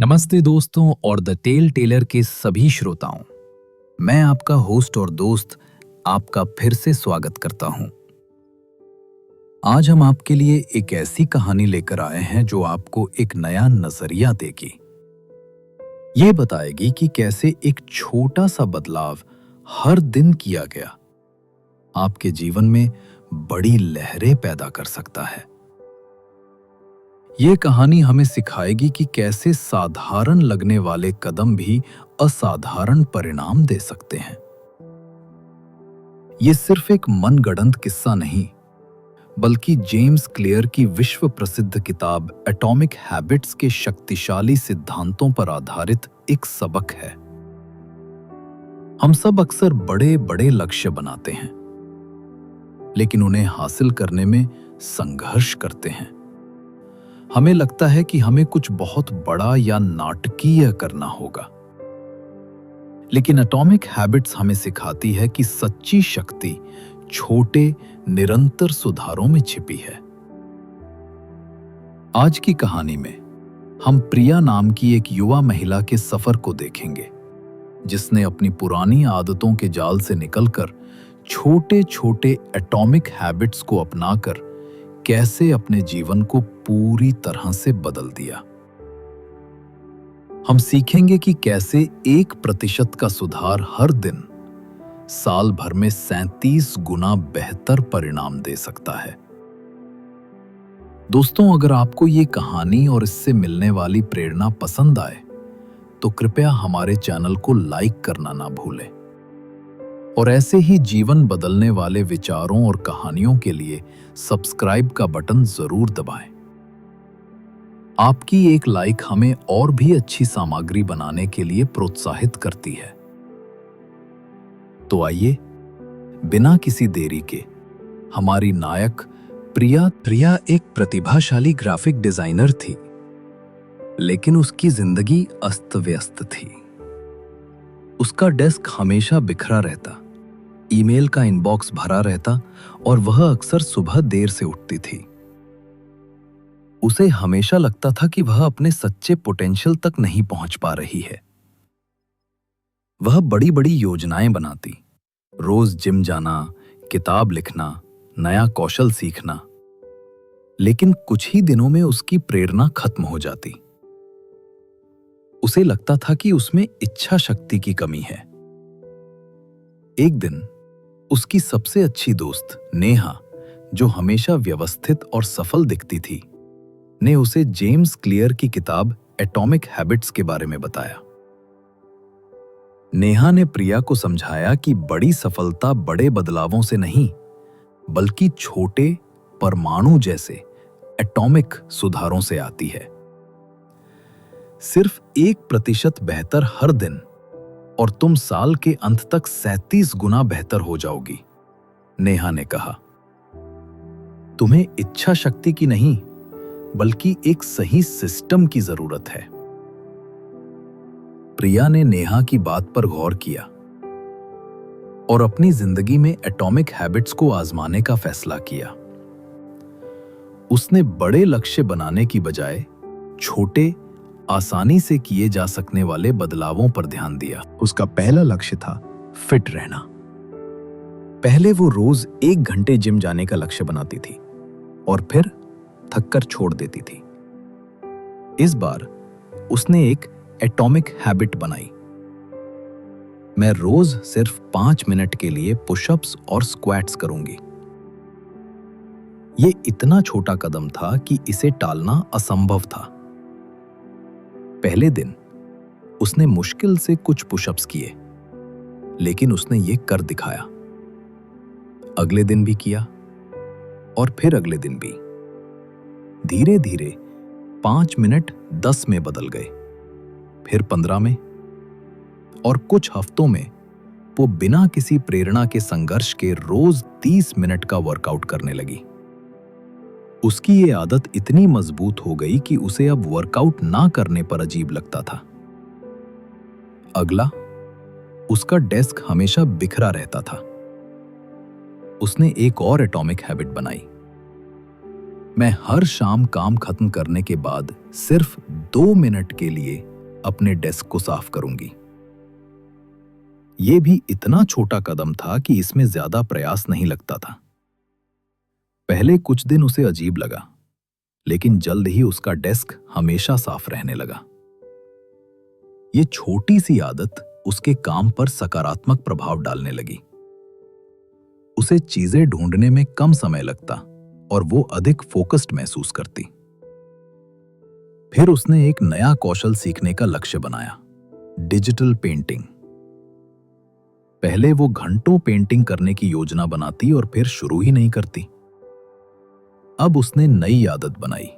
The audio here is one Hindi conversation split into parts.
नमस्ते दोस्तों और द टेल टेलर के सभी श्रोताओं। मैं आपका होस्ट और दोस्त आपका फिर से स्वागत करता हूं। आज हम आपके लिए एक ऐसी कहानी लेकर आए हैं जो आपको एक नया नजरिया देगी। ये बताएगी कि कैसे एक छोटा सा बदलाव हर दिन किया गया आपके जीवन में बड़ी लहरें पैदा कर सकता है। ये कहानी हमें सिखाएगी कि कैसे साधारण लगने वाले कदम भी असाधारण परिणाम दे सकते हैं। ये सिर्फ एक मनगढ़ंत किस्सा नहीं, बल्कि जेम्स क्लियर की विश्व प्रसिद्ध किताब एटॉमिक हैबिट्स के शक्तिशाली सिद्धांतों पर आधारित एक सबक है। हम सब अक्सर बड़े बड़े लक्ष्य बनाते हैं, लेकिन उन्हें हासिल करने में संघर्ष करते हैं। हमें लगता है कि हमें कुछ बहुत बड़ा या नाटकीय करना होगा, लेकिन एटॉमिक हैबिट्स हमें सिखाती है कि सच्ची शक्ति छोटे निरंतर सुधारों में छिपी है। आज की कहानी में हम प्रिया नाम की एक युवा महिला के सफर को देखेंगे, जिसने अपनी पुरानी आदतों के जाल से निकलकर छोटे छोटे एटॉमिक हैबिट्स को अपनाकर कैसे अपने जीवन को पूरी तरह से बदल दिया। हम सीखेंगे कि कैसे 1% का सुधार हर दिन साल भर में 37 गुना बेहतर परिणाम दे सकता है। दोस्तों, अगर आपको ये कहानी और इससे मिलने वाली प्रेरणा पसंद आए तो कृपया हमारे चैनल को लाइक करना ना भूलें और ऐसे ही जीवन बदलने वाले विचारों और कहानियों के लिए सब्सक्राइब का बटन जरूर दबाएं। आपकी एक लाइक हमें और भी अच्छी सामग्री बनाने के लिए प्रोत्साहित करती है। तो आइए, बिना किसी देरी के हमारी नायक प्रिया एक प्रतिभाशाली ग्राफिक डिजाइनर थी, लेकिन उसकी जिंदगी अस्त व्यस्त थी। उसका डेस्क हमेशा बिखरा रहता, ईमेल का इनबॉक्स भरा रहता और वह अक्सर सुबह देर से उठती थी। उसे हमेशा लगता था कि वह अपने सच्चे पोटेंशियल तक नहीं पहुंच पा रही है। वह बड़ी बड़ी योजनाएं बनाती, रोज जिम जाना, किताब लिखना, नया कौशल सीखना, लेकिन कुछ ही दिनों में उसकी प्रेरणा खत्म हो जाती। उसे लगता था कि उसमें इच्छा शक्ति की कमी है। एक दिन उसकी सबसे अच्छी दोस्त नेहा, जो हमेशा व्यवस्थित और सफल दिखती थी, ने उसे जेम्स क्लियर की किताब एटॉमिक हैबिट्स के बारे में बताया। नेहा ने प्रिया को समझाया कि बड़ी सफलता बड़े बदलावों से नहीं, बल्कि छोटे परमाणु जैसे एटॉमिक सुधारों से आती है। सिर्फ 1% बेहतर हर दिन और तुम साल के अंत तक 37 गुना बेहतर हो जाओगी, नेहा ने कहा। तुम्हें इच्छा शक्ति की नहीं, बल्कि एक सही सिस्टम की जरूरत है। प्रिया ने नेहा की बात पर गौर किया और अपनी जिंदगी में एटॉमिक हैबिट्स को आजमाने का फैसला किया। उसने बड़े लक्ष्य बनाने की बजाय छोटे, आसानी से किए जा सकने वाले बदलावों पर ध्यान दिया। उसका पहला लक्ष्य था फिट रहना। पहले वो रोज 1 घंटे जिम जाने का लक्ष्य बनाती थी और फिर थककर छोड़ देती थी। इस बार उसने एक एटॉमिक हैबिट बनाई। मैं रोज सिर्फ 5 मिनट के लिए पुशअप्स और स्क्वाट्स करूंगी। ये इतना छोटा कदम था कि इसे टालना असंभव था। पहले दिन उसने मुश्किल से कुछ पुशअप्स किए, लेकिन उसने ये कर दिखाया। अगले दिन भी किया और फिर अगले दिन भी। धीरे धीरे 5 मिनट 10 में बदल गए, फिर 15 में, और कुछ हफ्तों में वो बिना किसी प्रेरणा के संघर्ष के रोज 30 मिनट का वर्कआउट करने लगी। उसकी ये आदत इतनी मजबूत हो गई कि उसे अब वर्कआउट ना करने पर अजीब लगता था। अगला, उसका डेस्क हमेशा बिखरा रहता था। उसने एक और एटॉमिक हैबिट बनाई। मैं हर शाम काम खत्म करने के बाद सिर्फ 2 मिनट के लिए अपने डेस्क को साफ करूंगी। यह भी इतना छोटा कदम था कि इसमें ज्यादा प्रयास नहीं लगता था। पहले कुछ दिन उसे अजीब लगा, लेकिन जल्द ही उसका डेस्क हमेशा साफ रहने लगा। ये छोटी सी आदत उसके काम पर सकारात्मक प्रभाव डालने लगी। उसे चीजें ढूंढने में कम समय लगता और वो अधिक फोकस्ड महसूस करती। फिर उसने एक नया कौशल सीखने का लक्ष्य बनाया, डिजिटल पेंटिंग। पहले वो घंटों पेंटिंग करने की योजना बनाती और फिर शुरू ही नहीं करती। अब उसने नई आदत बनाई,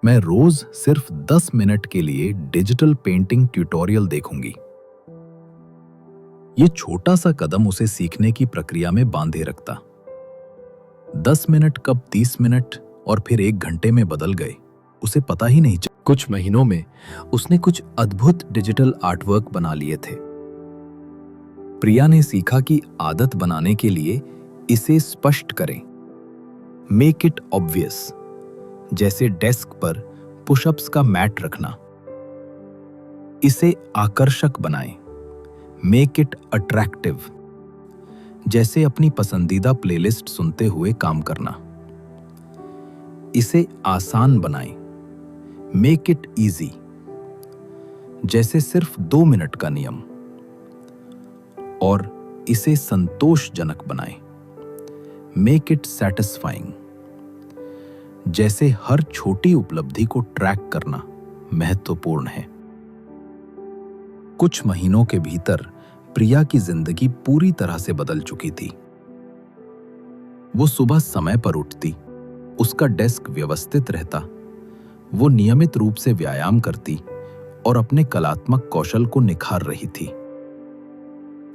मैं रोज सिर्फ 10 मिनट के लिए डिजिटल पेंटिंग ट्यूटोरियल देखूंगी। ये छोटा सा कदम उसे सीखने की प्रक्रिया में बांधे रखता। 10 मिनट कब 30 मिनट और फिर 1 घंटे में बदल गए, उसे पता ही नहीं चला। कुछ महीनों में उसने कुछ अद्भुत डिजिटल आर्टवर्क बना लिए थे। प्रिया ने सीखा कि आदत बनाने के लिए इसे स्पष्ट करें, मेक इट ऑब्वियस, जैसे डेस्क पर पुशअप्स का मैट रखना। इसे आकर्षक बनाएं, मेक इट अट्रैक्टिव, जैसे अपनी पसंदीदा प्लेलिस्ट सुनते हुए काम करना। इसे आसान बनाएं, मेक इट इजी, जैसे सिर्फ 2 मिनट का नियम। और इसे संतोषजनक बनाएं, मेक इट सैटिस्फाइंग, जैसे हर छोटी उपलब्धि को ट्रैक करना महत्वपूर्ण है। कुछ महीनों के भीतर प्रिया की जिंदगी पूरी तरह से बदल चुकी थी। वो सुबह समय पर उठती, उसका डेस्क व्यवस्थित रहता, वो नियमित रूप से व्यायाम करती और अपने कलात्मक कौशल को निखार रही थी।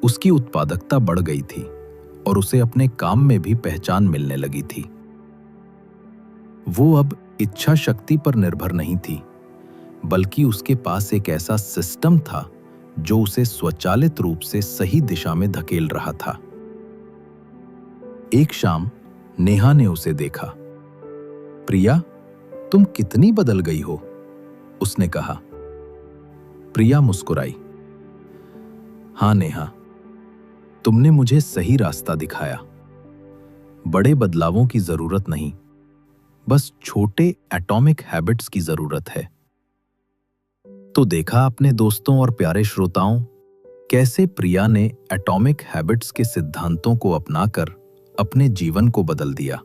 उसकी उत्पादकता बढ़ गई थी और उसे अपने काम में भी पहचान मिलने लगी थी। वो अब इच्छा शक्ति पर निर्भर नहीं थी, बल्कि उसके पास एक ऐसा सिस्टम था जो उसे स्वचालित रूप से सही दिशा में धकेल रहा था। एक शाम नेहा ने उसे देखा। प्रिया, तुम कितनी बदल गई हो, उसने कहा। प्रिया मुस्कुराई। हाँ नेहा, तुमने मुझे सही रास्ता दिखाया। बड़े बदलावों की जरूरत नहीं, बस छोटे एटॉमिक हैबिट्स की जरूरत है। तो देखा अपने दोस्तों और प्यारे श्रोताओं, कैसे प्रिया ने एटॉमिक हैबिट्स के सिद्धांतों को अपनाकर अपने जीवन को बदल दिया।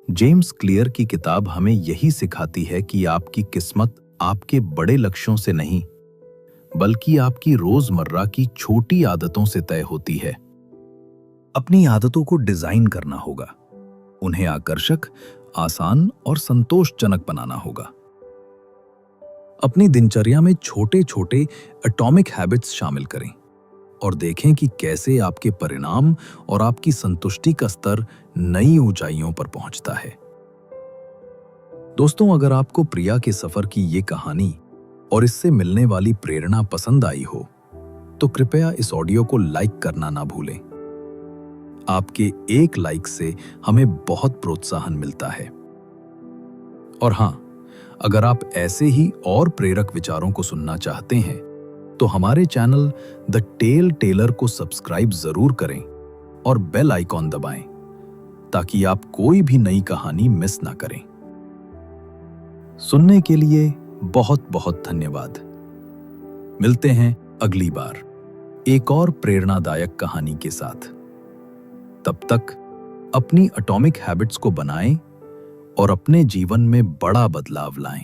जेम्स क्लियर की किताब हमें यही सिखाती है कि आपकी किस्मत आपके बड़े लक्ष्यों से नहीं, बल्कि आपकी रोजमर्रा की छोटी आदतों से तय होती है। अपनी आदतों को डिजाइन करना होगा, उन्हें आकर्षक, आसान और संतोषजनक बनाना होगा। अपनी दिनचर्या में छोटे छोटे एटॉमिक हैबिट्स शामिल करें और देखें कि कैसे आपके परिणाम और आपकी संतुष्टि का स्तर नई ऊंचाइयों पर पहुंचता है। दोस्तों, अगर आपको प्रिया के सफर की ये कहानी और इससे मिलने वाली प्रेरणा पसंद आई हो, तो कृपया इस ऑडियो को लाइक करना ना भूलें। आपके एक लाइक से हमें बहुत प्रोत्साहन मिलता है। और हां, अगर आप ऐसे ही और प्रेरक विचारों को सुनना चाहते हैं, तो हमारे चैनल द टेल टेलर को सब्सक्राइब जरूर करें और बेल आइकॉन दबाएं, ताकि आप कोई भी नई कहानी मिस ना करें। सुनने के लिए बहुत बहुत धन्यवाद। मिलते हैं अगली बार एक और प्रेरणादायक कहानी के साथ। तब तक अपनी एटॉमिक हैबिट्स को बनाएं और अपने जीवन में बड़ा बदलाव लाएं।